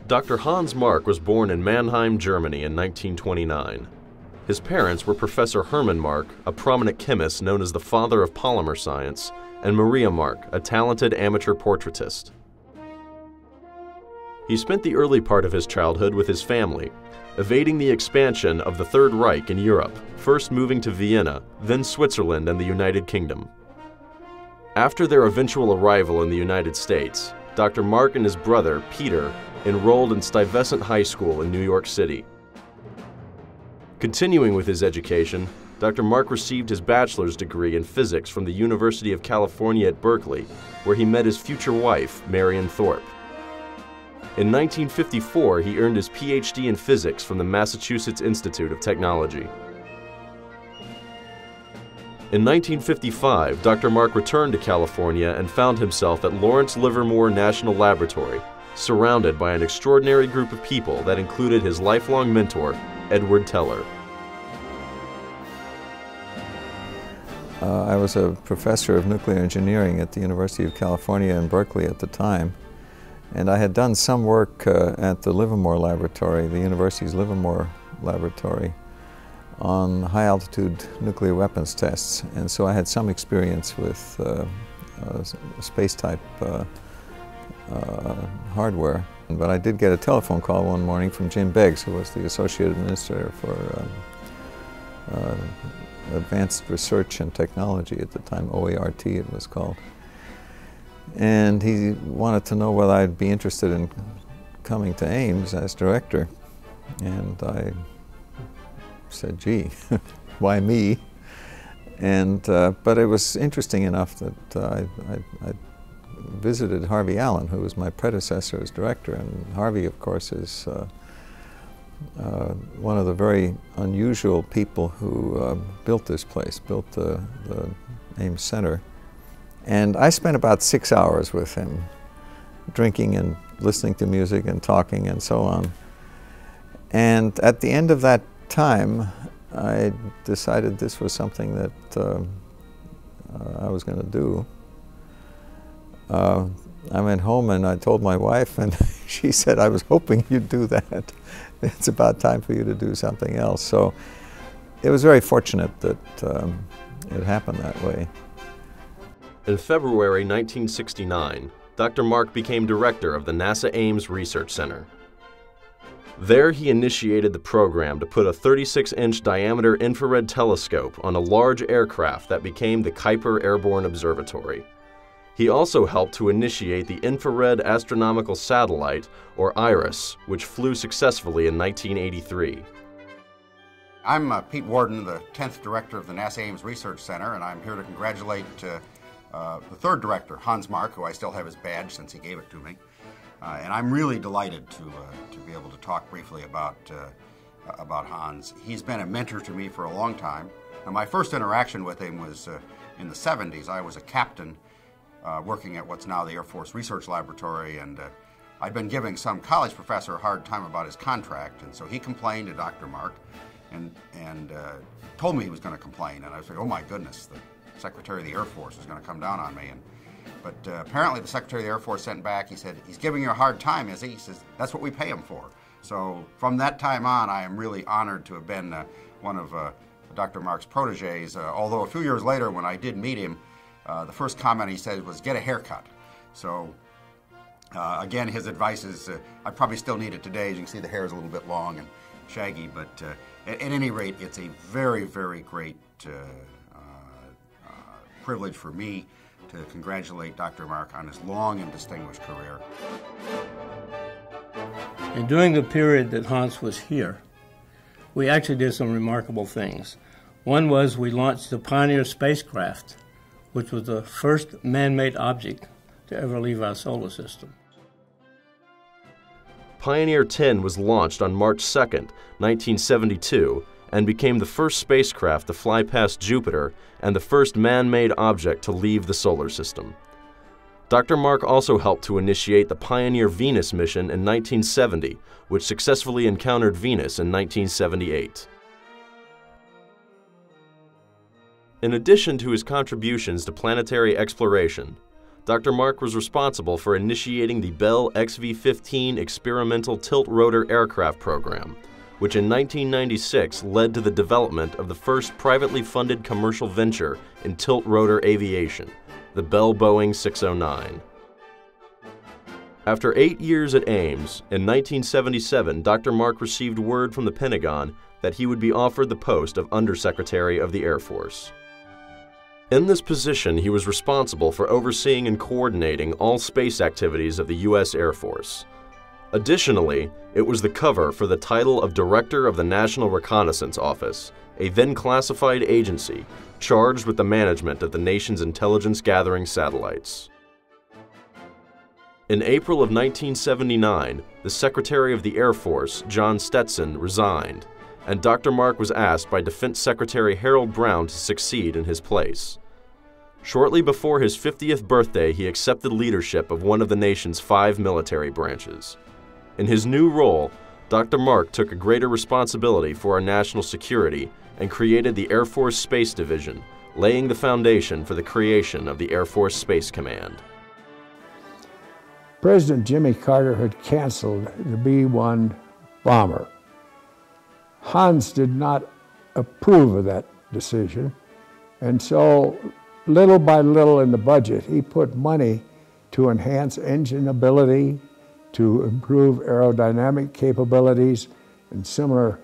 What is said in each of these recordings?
Dr. Hans Mark was born in Mannheim, Germany in 1929. His parents were Professor Hermann Mark, a prominent chemist known as the father of polymer science, and Maria Mark, a talented amateur portraitist. He spent the early part of his childhood with his family, evading the expansion of the Third Reich in Europe, first moving to Vienna, then Switzerland and the United Kingdom. After their eventual arrival in the United States, Dr. Mark and his brother, Peter, enrolled in Stuyvesant High School in New York City. Continuing with his education, Dr. Mark received his bachelor's degree in physics from the University of California at Berkeley, where he met his future wife, Marion Thorpe. In 1954, he earned his PhD in physics from the Massachusetts Institute of Technology. In 1955, Dr. Mark returned to California and found himself at Lawrence Livermore National Laboratory, surrounded by an extraordinary group of people that included his lifelong mentor, Edward Teller. I was a professor of nuclear engineering at the University of California in Berkeley at the time, and I had done some work at the Livermore Laboratory, the university's Livermore Laboratory, on high-altitude nuclear weapons tests, and so I had some experience with space-type hardware. But I did get a telephone call one morning from Jim Beggs, who was the Associate Administrator for Advanced Research and Technology at the time, OART it was called. And he wanted to know whether I'd be interested in coming to Ames as director. And I said, gee, why me? And, but it was interesting enough that I visited Harvey Allen, who was my predecessor as director, and Harvey, of course, is one of the very unusual people who built this place, built the Ames Center. And I spent about 6 hours with him, drinking and listening to music and talking and so on. And at the end of that time, I decided this was something that I was going to do. I went home and I told my wife, and she said, I was hoping you'd do that. It's about time for you to do something else. So it was very fortunate that it happened that way. In February 1969, Dr. Mark became director of the NASA Ames Research Center. There he initiated the program to put a 36-inch diameter infrared telescope on a large aircraft that became the Kuiper Airborne Observatory. He also helped to initiate the Infrared Astronomical Satellite, or IRAS, which flew successfully in 1983. I'm Pete Worden, the 10th director of the NASA Ames Research Center, and I'm here to congratulate the third director, Hans Mark, who I still have his badge since he gave it to me. And I'm really delighted to be able to talk briefly about Hans. He's been a mentor to me for a long time. Now, my first interaction with him was in the 70s. I was a captain working at what's now the Air Force Research Laboratory, and I'd been giving some college professor a hard time about his contract, and so he complained to Dr. Mark and told me he was going to complain, and I was like, oh my goodness, the Secretary of the Air Force is going to come down on me. But apparently the Secretary of the Air Force sent back, he said, he's giving you a hard time, is he? He says, that's what we pay him for. So from that time on, I am really honored to have been one of Dr. Mark's proteges, although a few years later when I did meet him, the first comment he said was, get a haircut. So again, his advice is, I probably still need it today. As you can see, the hair is a little bit long and shaggy, but at any rate, it's a very, very great privilege for me to congratulate Dr. Mark on his long and distinguished career. And during the period that Hans was here, we actually did some remarkable things. One was we launched the Pioneer spacecraft, which was the first man-made object to ever leave our solar system. Pioneer 10 was launched on March 2, 1972, and became the first spacecraft to fly past Jupiter and the first man-made object to leave the solar system. Dr. Mark also helped to initiate the Pioneer Venus mission in 1970, which successfully encountered Venus in 1978. In addition to his contributions to planetary exploration, Dr. Mark was responsible for initiating the Bell XV-15 experimental tilt-rotor aircraft program, which in 1996 led to the development of the first privately funded commercial venture in tilt-rotor aviation, the Bell Boeing 609. After 8 years at Ames, in 1977, Dr. Mark received word from the Pentagon that he would be offered the post of Undersecretary of the Air Force. In this position, he was responsible for overseeing and coordinating all space activities of the U.S. Air Force. Additionally, it was the cover for the title of Director of the National Reconnaissance Office, a then classified agency charged with the management of the nation's intelligence-gathering satellites. In April of 1979, the Secretary of the Air Force, John Stetson, resigned, and Dr. Mark was asked by Defense Secretary Harold Brown to succeed in his place. Shortly before his 50th birthday, he accepted leadership of one of the nation's 5 military branches. In his new role, Dr. Mark took a greater responsibility for our national security and created the Air Force Space Division, laying the foundation for the creation of the Air Force Space Command. President Jimmy Carter had canceled the B-1 bomber. Hans did not approve of that decision, and so little by little in the budget, he put money to enhance engine ability, to improve aerodynamic capabilities, and similar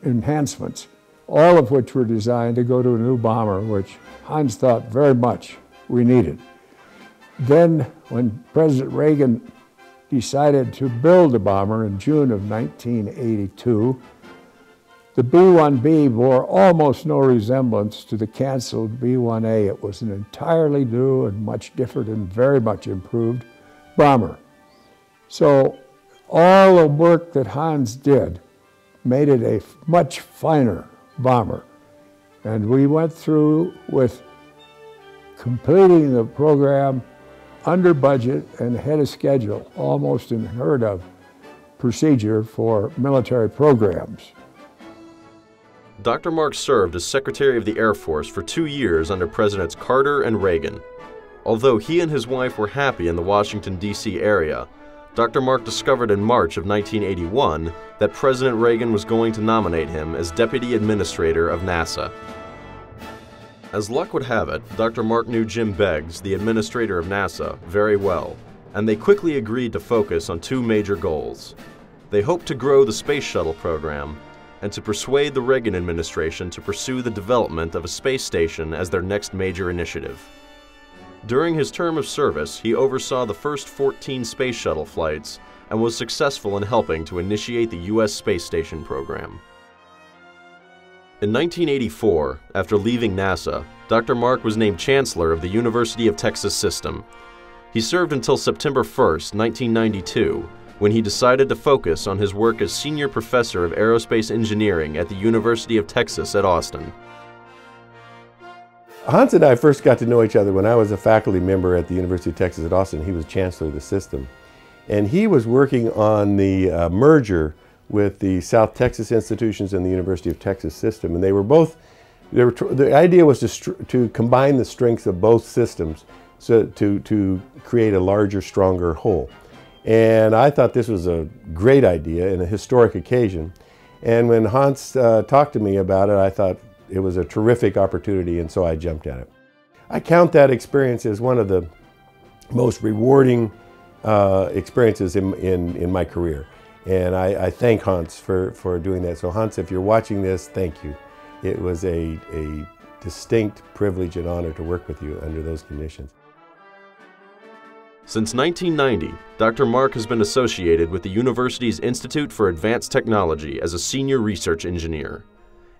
enhancements, all of which were designed to go to a new bomber, which Hans thought very much we needed. Then, when President Reagan decided to build a bomber in June of 1982, the B-1B bore almost no resemblance to the canceled B-1A. It was an entirely new and much different and very much improved bomber. So all the work that Hans did made it a much finer bomber. And we went through with completing the program under budget and ahead of schedule, almost unheard of procedure for military programs. Dr. Mark served as Secretary of the Air Force for 2 years under Presidents Carter and Reagan. Although he and his wife were happy in the Washington, D.C. area, Dr. Mark discovered in March of 1981 that President Reagan was going to nominate him as Deputy Administrator of NASA. As luck would have it, Dr. Mark knew Jim Beggs, the Administrator of NASA, very well, and they quickly agreed to focus on 2 major goals. They hoped to grow the Space Shuttle program and to persuade the Reagan administration to pursue the development of a space station as their next major initiative. During his term of service, he oversaw the first 14 space shuttle flights and was successful in helping to initiate the U.S. space station program. In 1984, after leaving NASA, Dr. Mark was named Chancellor of the University of Texas System. He served until September 1, 1992, when he decided to focus on his work as Senior Professor of Aerospace Engineering at the University of Texas at Austin. Hans and I first got to know each other when I was a faculty member at the University of Texas at Austin. He was Chancellor of the system. And he was working on the merger with the South Texas institutions and the University of Texas system. And they were both, the idea was to combine the strengths of both systems so to create a larger, stronger whole. And I thought this was a great idea and a historic occasion. And when Hans talked to me about it, I thought it was a terrific opportunity, and so I jumped at it. I count that experience as one of the most rewarding experiences in my career. And I thank Hans for doing that. So Hans, if you're watching this, thank you. It was a distinct privilege and honor to work with you under those conditions. Since 1990, Dr. Mark has been associated with the university's Institute for Advanced Technology as a senior research engineer.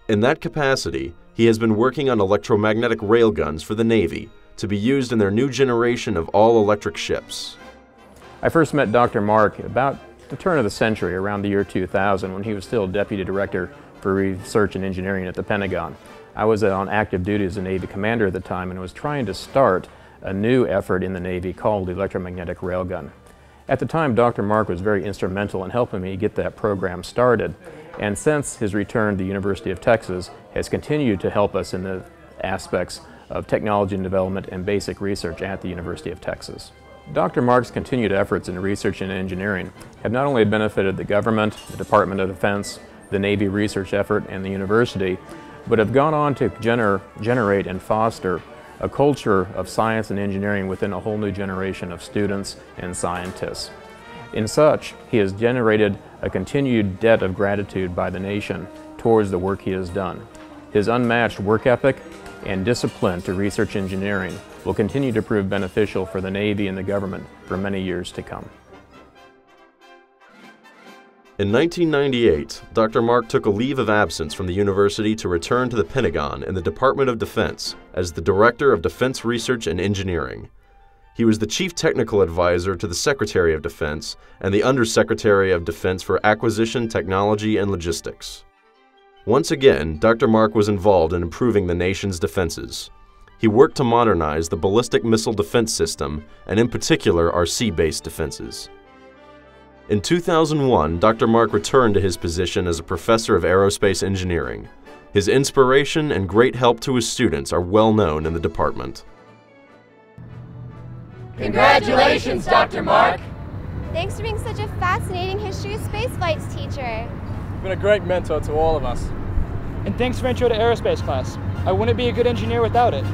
In that capacity, he has been working on electromagnetic railguns for the Navy to be used in their new generation of all-electric ships. I first met Dr. Mark about the turn of the century, around the year 2000, when he was still Deputy Director for Research and Engineering at the Pentagon. I was on active duty as a Navy commander at the time and was trying to start a new effort in the Navy called the electromagnetic railgun. At the time, Dr. Mark was very instrumental in helping me get that program started, and since his return to the University of Texas has continued to help us in the aspects of Technology and Development and Basic Research at the University of Texas. Dr. Mark's continued efforts in research and engineering have not only benefited the government, the Department of Defense, the Navy research effort, and the university, but have gone on to generate and foster a culture of science and engineering within a whole new generation of students and scientists. In such, he has generated a continued debt of gratitude by the nation towards the work he has done. His unmatched work ethic and discipline to research engineering will continue to prove beneficial for the Navy and the government for many years to come. In 1998, Dr. Mark took a leave of absence from the university to return to the Pentagon and the Department of Defense as the Director of Defense Research and Engineering. He was the Chief Technical Advisor to the Secretary of Defense and the Undersecretary of Defense for Acquisition, Technology, and Logistics. Once again, Dr. Mark was involved in improving the nation's defenses. He worked to modernize the ballistic missile defense system, and in particular our sea-based defenses. In 2001, Dr. Mark returned to his position as a professor of aerospace engineering. His inspiration and great help to his students are well known in the department. Congratulations, Dr. Mark! Thanks for being such a fascinating history of spaceflights teacher. You've been a great mentor to all of us. And thanks for intro to aerospace class. I wouldn't be a good engineer without it.